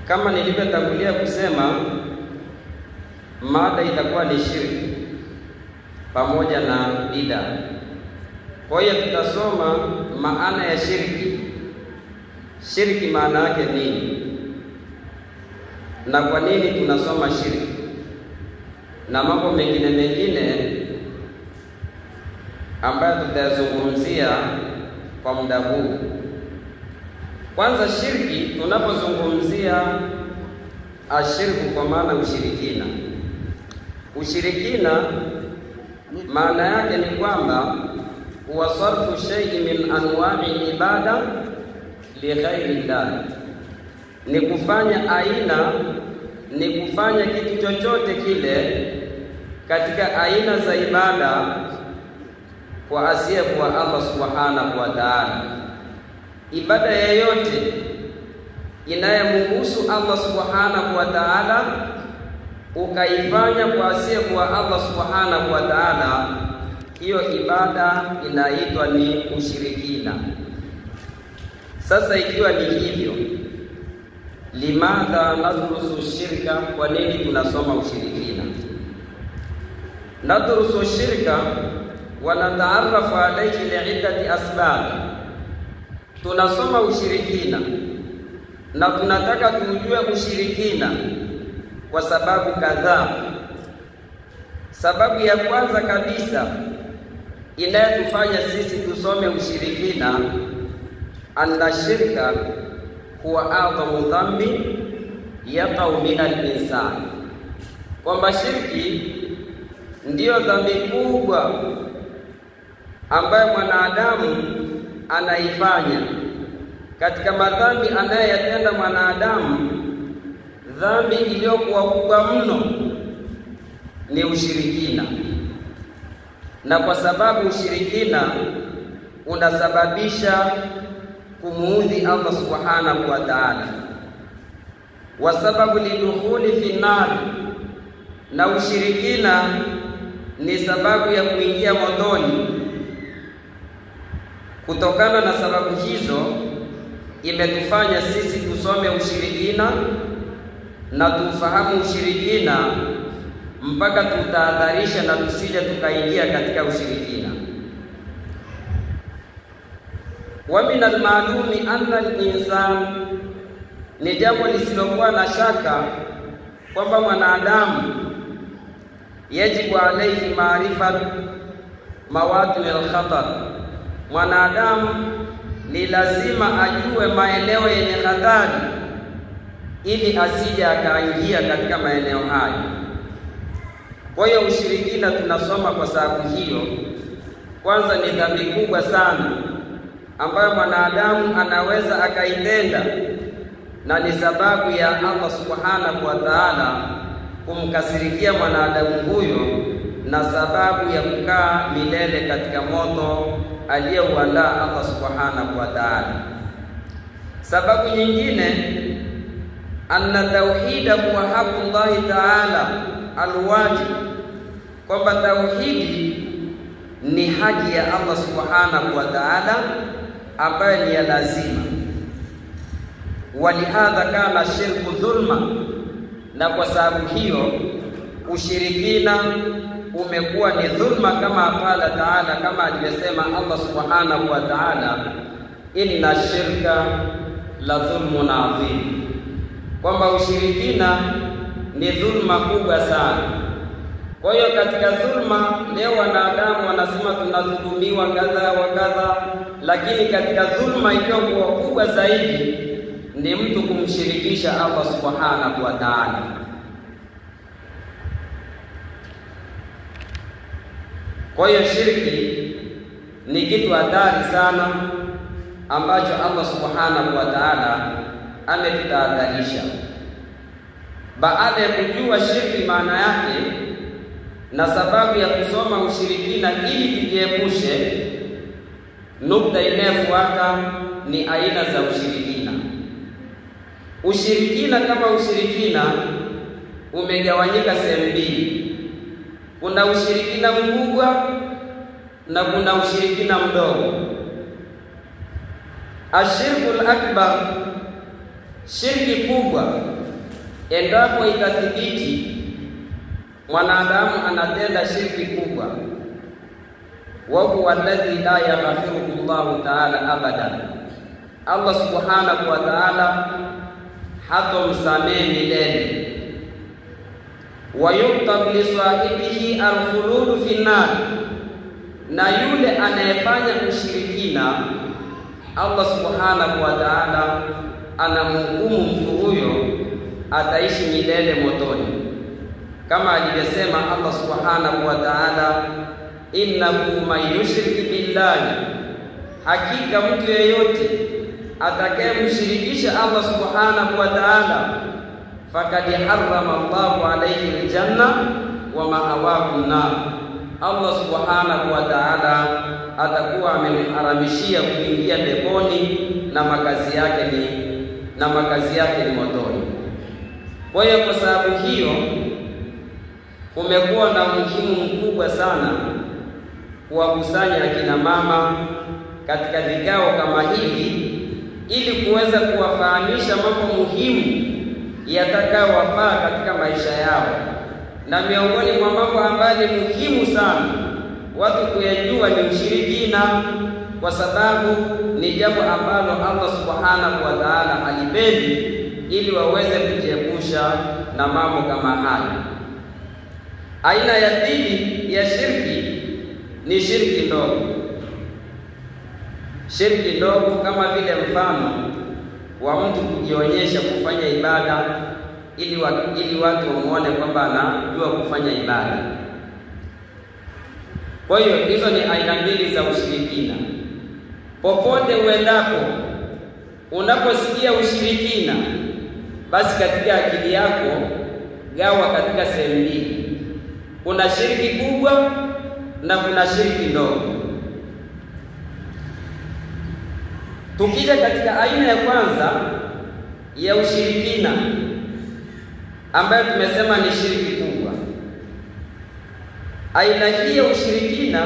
Kama nilivyotangulia kusema, mada itakuwa ni shirki pamoja na bid'a. Kwa hiyo tutasoma maana ya shirki. Shirki maana yake nini? Na kwa nini tunasoma shirki? Na mambo mengine ambayo tutayazungumzia kwa muda huu. Kwanza, shirki, tunapozungumzia ashirku kwa maana ushirikina. Ushirikina maana yake ni kwamba huwa sarfu shay'in min anwa'i ibada li ghairi Allah. Ni kufanya kitu chochote kile katika aina za ibada kwa asiyekuwa Allah subhanahu wa ta'ala. Ibada yoyote inayomhusu Allah subhanahu wa ta'ala ukaifanya kwa asiyekuwa Allah subhanahu wa ta'ala, hiyo ibada inaitwa ni ushirikina. Sasa ikiwa ni hivyo, limadha nadrusu shirka? Kwa nini tunasoma ushirikina? Nadrusu shirka wa nataarafu alayhi li'iddati asbab. Tunasoma ushirikina na tunataka tujue ushirikina kwa sababu kadhaa. Sababu ya kwanza kabisa inayotufanya sisi tusome ushirikina, anna shirka huwa a'dhamu dhambi yaqau min al-insan, kwamba shirki ndiyo dhambi kubwa ambayo mwanadamu anaifanya. Katika madhambi anayotenda mwanadamu, dhambi iliyokuwa kubwa mno ni ushirikina. Na kwa sababu ushirikina unasababisha kumuudhi Allah subhanahu wa ta'ala, wa sababu lidukhuli fi nar, na ushirikina ni sababu ya kuingia motoni. Kutokana na sababu hizo imetufanya sisi tusome ushirikina na tufahamu ushirikina mpaka tutahadharisha na tusije tukaingia katika ushirikina. Wa min al-ma'lumi anna al-insan, ni jambo lisilokuwa na shaka kwamba mwanadamu yajibu alayhi maarifa mawaqi' al-khatar. Mwanadamu ni lazima ajue maeneo yenye hatari ili asije akaingia katika maeneo hayo. Kwa hiyo ushirikina tunasoma kwa sababu hiyo. Kwanza, ni dhambi kubwa sana ambayo mwanadamu anaweza akaitenda, na ni sababu ya Allah subhanahu wa ta'ala kumkasirikia mwanadamu huyo, na sababu ya kukaa milele katika moto aliyeuandaa Allah subhanahu wa ta'ala. Sababu nyingine, anna tauhida huwa haqqullahi ta'ala alwajib, kwamba tauhidi ni haki ya Allah subhanahu wa ta'ala ambayo ni ya lazima. Walihadha kana shirku dhulma, na kwa sababu hiyo ushirikina umekuwa ni dhulma, kama qala ta'ala, kama alivyosema Allah subhanahu wa ta'ala, inna shirka la dhulmun adhim, kwamba ushirikina ni dhulma kubwa sana. Kwa hiyo katika dhulma leo wanadamu wanasema tunadhulumiwa kadha wa kadha, lakini katika dhulma iliyokuwa kubwa zaidi ni mtu kumshirikisha Allah subhanahu wa ta'ala. Kwa hiyo shirki ni kitu hatari sana ambacho Allah subhanahu wa ta'ala ametutahadharisha. Baada ya kujua shirki maana yake na sababu ya kusoma ushirikina ili tujiepushe, nukta inayofuata ni aina za ushirikina. Ushirikina kama ushirikina umegawanyika sehemu mbili. Kuna ushirikina mkubwa na kuna ushirikina mdogo. Ashirkul akbar shirki kubwa endapo itathibiti mwanadamu anatenda shirki kubwa, wa huwa alladhi la yaghfiruhu Allahu ta'ala abadan, Allah subhanahu wa ta'ala hatomsamehe milele. Wa yuktab li sahibihi al-khulud fi an-nar, na yule anayefanya ushirikina Allah subhanahu wa ta'ala anamhukumu mtu huyo ataishi milele motoni, kama alivyosema Allah subhanahu wa ta'ala, innahu man yushrik billahi, hakika mtu yeyote atakayemshirikisha Allah subhanahu wa ta'ala faqad harrama Allahu alayhi aljanna wa ma'awahu an-nar, Allah subhanahu wa ta'ala atakuwa amemharamishia kuingia peponi na makazi yake ni motoni. Kwa hiyo kwa sababu hiyo kumekuwa na umuhimu mkubwa sana kuwakusanya akina mama katika vikao kama hivi, ili kuweza kuwafahamisha mambo muhimu yatakayowafaa katika maisha yao. Na miongoni mwa mambo ambayo ni muhimu sana watu kuyajua ni ushirikina, kwa sababu ni jambo ambalo Allah subhanahu wa ta'ala halipendi, ili waweze kujiepusha na mambo kama haya. Aina ya pili ya shirki ni shirki ndogo. Shirki ndogo kama vile mfano wa mtu kujionyesha kufanya ibada ili watu wamuone kwamba anajua kufanya ibada. Kwa hiyo hizo ni aina mbili za ushirikina. Popote uendapo unaposikia ushirikina, basi katika akili yako gawa katika sehemu mbili. Kuna shirki kubwa na kuna shirki ndogo. Tukija katika aina ya kwanza ya ushirikina ambayo tumesema ni shirki kubwa, aina hii ya ushirikina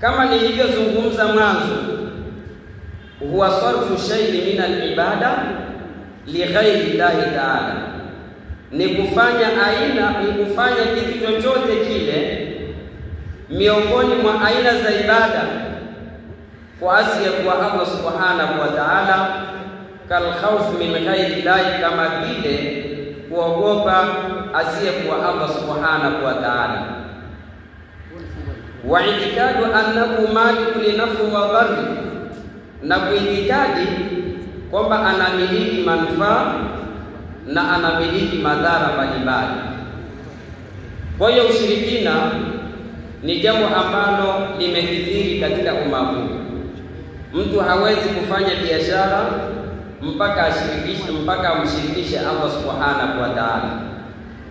kama nilivyozungumza mwanzo, huwa sarfu shay'in min al-ibada li ghairi llahi ta'ala, ni kufanya kitu chochote kile miongoni mwa aina za ibada kwa asiyekuwa Allah subhanahu wa ta'ala, kal khawf min ghairi llahi, kama vile kuogopa asiyekuwa Allah subhanahu wa ta'ala, wa itikadu annahu maliku li naf'i wa dharri, na kuitikadi kwamba anamiliki manufaa na anamiliki madhara mbalimbali. Kwa hiyo ushirikina ni jambo ambalo limekithiri katika umma huu. Mtu hawezi kufanya biashara mpaka amshirikishe Allah subhanahu wa ta'ala.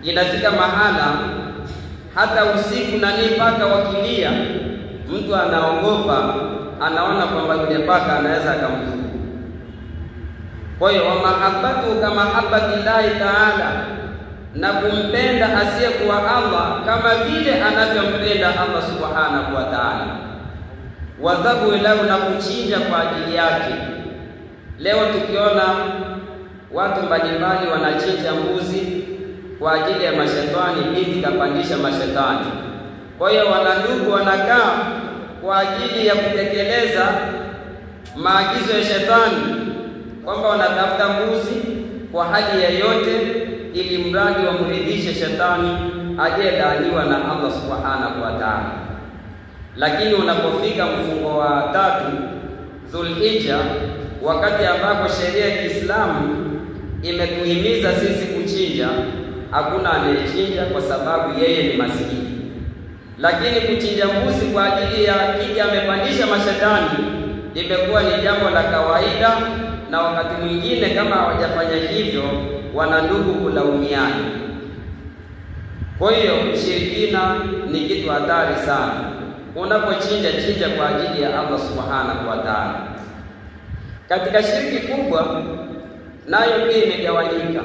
Inafika mahala hata usiku na paka wakilia, mtu anaogopa, anaona kwamba yule paka anaweza akamdhuru. Kwa hiyo mahabbatu kama mahabbati llahi ta'ala, na kumpenda asiyekuwa Allah kama vile anavyompenda Allah subhanahu wa ta'ala. Wadhabu lahu, na kuchinja kwa ajili yake. Leo tukiona watu mbalimbali wanachinja mbuzi kwa ajili ya mashetani, binti kapandisha mashetani. Kwa hiyo wanandugu wanakaa kwa ajili ya kutekeleza maagizo ya shetani, kwamba wanatafuta mbuzi kwa hali yoyote, ili mradi wamridhishe shetani aliyelaaniwa na Allah subhanahu wa ta'ala. Lakini unapofika mfungo wa 3 Dhulhijja, wakati ambapo sheria ya Kiislamu imetuhimiza sisi kuchinja, hakuna anayechinja kwa sababu yeye ni maskini. Lakini kuchinja mbuzi kwa ajili ya kiti amepandisha mashetani limekuwa ni jambo la kawaida, na wakati mwingine kama hawajafanya hivyo wanandugu kulaumiana. Kwa hiyo ushirikina ni kitu hatari sana. Unapochinja, chinja kwa ajili ya Allah subhanahu wa ta'ala. Katika shirki kubwa nayo pia imegawanyika.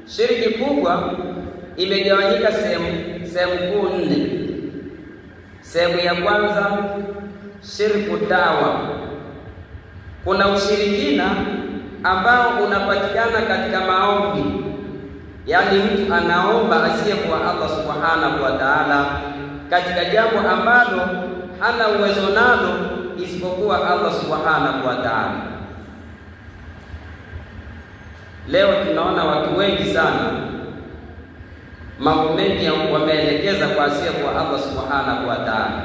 Shirki kubwa imegawanyika sehemu kuu 4. Sehemu ya kwanza, shirku dawa. Kuna ushirikina ambao unapatikana katika maombi, yaani mtu anaomba asiyekuwa Allah subhanahu wa ta'ala katika jambo ambalo hana uwezo nalo isipokuwa Allah subhanahu wa ta'ala. Leo tunaona watu wengi sana mambo mengi wameelekeza kwa asiyekuwa Allah subhanahu wa ta'ala.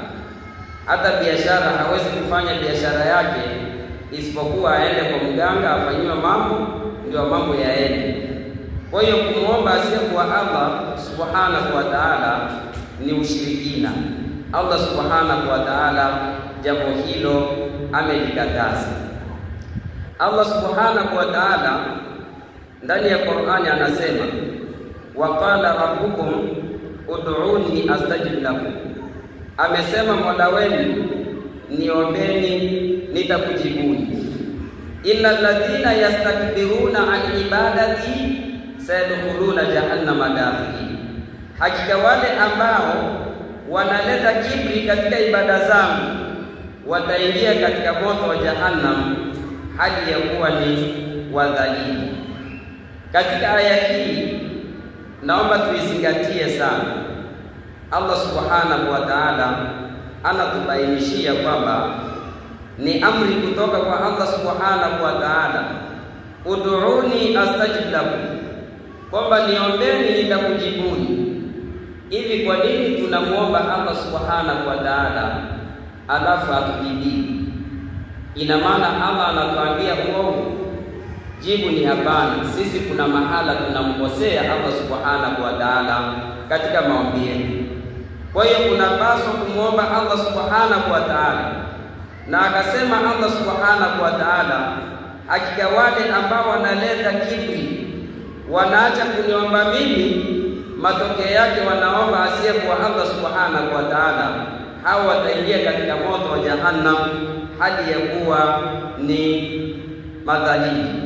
Hata biashara hawezi kufanya biashara yake isipokuwa aende kwa mganga afanyiwe mambo ndio mambo yaende. Kwa hiyo kumuomba asiyekuwa Allah subhanahu wa ta'ala ni ushirikina. Allah subhanahu wa ta'ala jambo hilo amelikataza. Allah subhanahu wa ta'ala ndani ya Qur'ani anasema, waqala rabbukum ud'uni astajib lakum, amesema Mola wenu niombeni nitakujibuni. Innal ladhina yastakbiruna an ibadati sayadkhuluna jahannama dakhili, hakika wale ambao wanaleta kibri katika ibada zangu wataingia katika moto wa jahannam hali ya kuwa ni wadhalili. Katika aya hii naomba tuizingatie sana. Allah subhanahu wa ta'ala anatubainishia kwamba ni amri kutoka kwa Allah subhanahu wa ta'ala, ud'uni astajib lakum, kwamba niombeni nitakujibuni. Hivi kwa nini tunamuomba Allah subhanahu wa ta'ala alafu atujibu? Ina maana Allah anatuambia uongo? Jibu ni hapana. Sisi kuna mahala tunamkosea Allah subhanahu wa ta'ala katika maombi yetu. Kwa hiyo kunapaswa kumuomba Allah subhanahu wa ta'ala, na akasema Allah subhanahu wa ta'ala, hakika wale ambao wanaleta kibri, wanaacha kuniomba mimi, matokeo yake wanaomba asiyekuwa Allah subhanahu wa ta'ala, hao wataingia katika moto wa jahannam hali ya kuwa ni madhalili.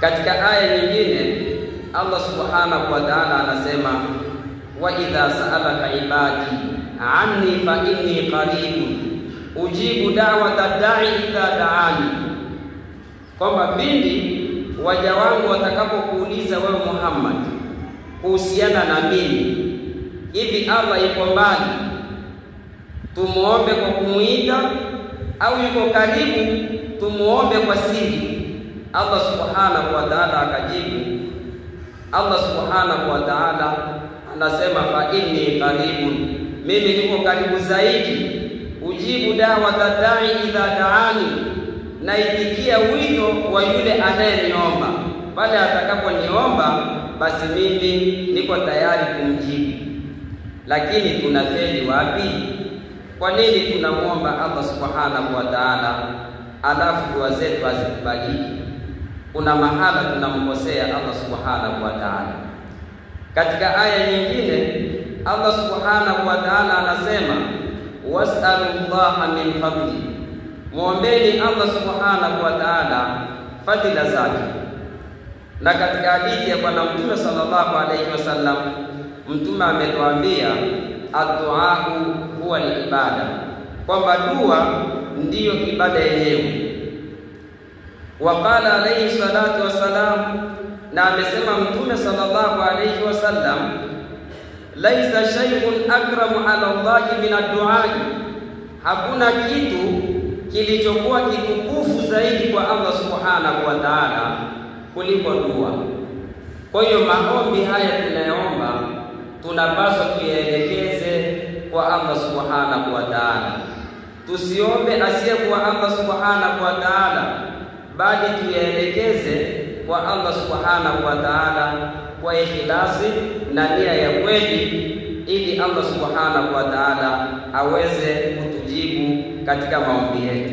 Katika aya nyingine Allah subhanahu wa ta'ala anasema, wa idha sa'alaka ibadi anni fa inni qaribun ujibu da'wata da'i idha da'ani, kwamba pindi waja wangu watakapokuuliza wewe Muhammad kuhusiana na mimi, hivi Allah yuko mbali tumuombe kwa kumuita au yuko karibu tumuombe kwa siri? Allah subhanahu wa ta'ala akajibu, Allah subhanahu wa ta'ala anasema, fa inni qaribun, mimi niko karibu zaidi, ujibu da'wata da'i idha da'ani, naitikia wito wa yule anayeniomba pale atakaponiomba, basi mimi niko tayari kumjibu. Lakini tunafeli wapi? Kwa nini tunamuomba Allah subhanahu wa ta'ala alafu dua zetu hazikubaliki? Kuna mahala tunamkosea Allah subhanahu wa ta'ala. Katika aya nyingine Allah subhanahu wa ta'ala anasema, was'alullaha min fadli, muombeni Allah subhanahu wa ta'ala fadila zake. Na katika hadithi ya Bwana Mtume sallallahu alayhi wasallam, Mtume ametuambia ad-du'a huwa al-ibada, kwamba dua ndiyo ibada yenyewe. Waqala alayhi salatu wassalam, na amesema Mtume sallallahu alayhi wasallam, laisa shay'un akramu ala Allah min ad-du'a, hakuna kitu kilichokuwa kitukufu zaidi kwa Allah subhanahu wa ta'ala kuliko dua. Kwa hiyo maombi haya tunayoomba tunapaswa tuyaelekeze kwa Allah subhanahu wa ta'ala. Tusiombe asiyekuwa Allah subhanahu wa ta'ala, bali tuyaelekeze kwa Allah subhanahu wa ta'ala kwa ikhlasi na nia ya kweli, ili Allah subhanahu wa ta'ala aweze kutujibu katika maombi yetu.